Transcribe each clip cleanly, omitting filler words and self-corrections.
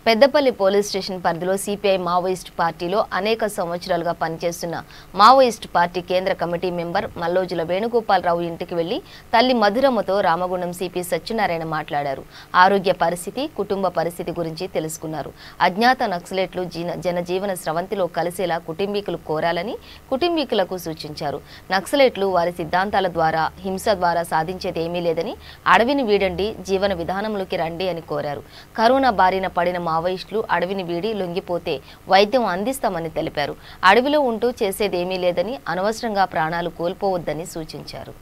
Peddapalli police station పరిధిలో CPI Maoist పార్టీలో అనేక సంవత్సరాలుగా పనిచేస్తున్న మావోయిస్ట్ పార్టీ కేంద్ర కమిటీ మెంబర్ మల్లోజుల వేణుగోపాలరావు ఇంటికి వెళ్లి తల్లి మధురమ్మతో రామగుండం సిపి సత్యనారాయణ మాట్లాడారు. ఆరోగ్య పరిస్థితి, కుటుంబ పరిస్థితి గురించి తెలుసుకున్నారు. అజ్ఞాత నక్సలైట్లు జనజీవన స్రవంతిలో కలిసేలా కుటుంబీకులు కోరాలని కుటుంబీకులకు సూచించారు. నక్సలైట్లు వారి సిద్ధాంతాల ద్వారా, హింస ద్వారా సాధించేదేమీ లేదని, అడవిని వీడండి, జీవన విధానంలోకి రండి అని కోరారు. కరోనా బారిన పడిన మావోయిస్టులు అడవిని వీడి లొంగిపోతే వైద్యం అందిస్తామని తెలిపారు. అడవిలో ఉంటూ చేసేదేమీ లేదని, అనవసరంగా ప్రాణాలు కోల్పోవద్దని సూచించారు.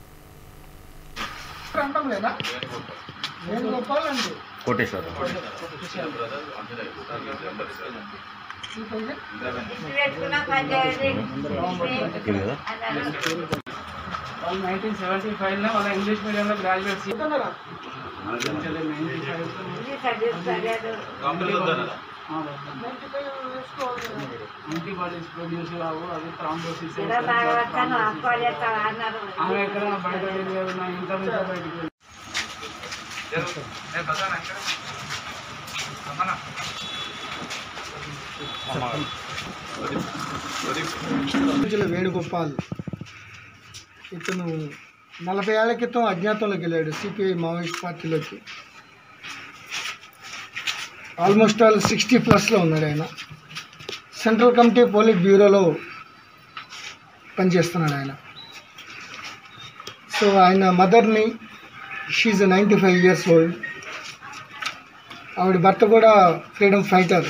వాళ్ళు 1975 వాళ్ళ ఇంగ్లీష్ మీడియంలో గ్రాడ్యుయేట్స్ యాంటీబాడీస్ ప్రొడ్యూస్ కావు, అది థ్రాంబోసిస్ ఆమె ఎక్కడ బయట ఇంత బయటకు వేణుగోపాల్ ఇతను 40 ఏళ్ల క్రితం అజ్ఞాతంలోకి వెళ్ళాడు సిపిఐ మావోయిస్ట్ పార్టీలోకి. ఆల్మోస్ట్ 60+ ఉన్నాడు ఆయన. సెంట్రల్ కమిటీ పోలిట్ బ్యూరోలో పనిచేస్తున్నాడు ఆయన. సో ఆయన మదర్ని, షీఈ్ 95 years old. ఆవిడ భర్త కూడా ఫ్రీడమ్ ఫైటర్,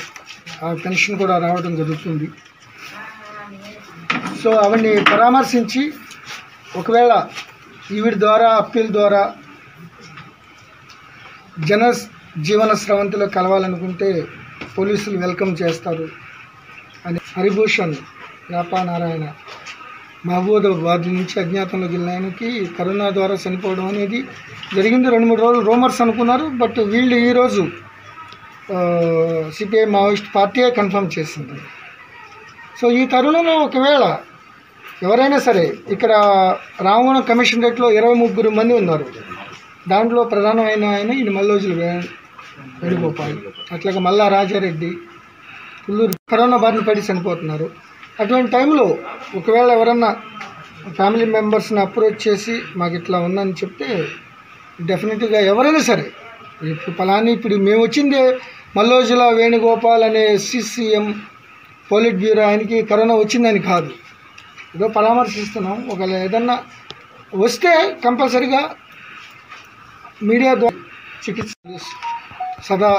ఆ పెన్షన్ కూడా రావడం జరుగుతుంది. సో ఆవిడ్ని పరామర్శించి ఒకవేళ ఈవిడ ద్వారా, అప్పీల్ ద్వారా జీవన స్రవంతిలో కలవాలనుకుంటే పోలీసులు వెల్కమ్ చేస్తారు అని హరిభూషణ్ నారాయణ మహబూబాబాద్ నుంచి అజ్ఞాతంలోకి వెళ్ళిన ఆయనకి కరోనా ద్వారా చనిపోవడం అనేది జరిగింది. 2-3 రోజులు రూమర్స్ అనుకున్నారు. బట్ వీళ్ళు ఈరోజు సిపిఐ మావోయిస్ట్ పార్టీయే కన్ఫర్మ్ చేసింది. సో ఈ తరుణంలో ఒకవేళ ఎవరైనా సరే, ఇక్కడ రామగుండం కమిషనరేట్లో 23 మంది ఉన్నారు. దాంట్లో ప్రధానమైన ఆయన ఈయన మల్లోజుల వేణుగోపాల్, అట్లాగే మల్లా రాజారెడ్డి, పుల్లూరు కరోనా బారిన పడి చనిపోతున్నారు. అటువంటి టైంలో ఒకవేళ ఎవరన్నా ఫ్యామిలీ మెంబర్స్ని అప్రోచ్ చేసి మాకు ఇట్లా ఉందని చెప్తే డెఫినెట్గా ఎవరైనా సరే, ఇప్పుడు మేము వచ్చిందే మల్లోజుల వేణుగోపాల్ అనే సిసిఎం పోలిట్ బ్యూరో ఆయనకి కరోనా వచ్చిందని కాదు, ఏదో పరామర్శిస్తున్నాం. ఒకవేళ ఏదన్నా వస్తే కంపల్సరీగా మీడియా ద్వారా చికిత్స సదా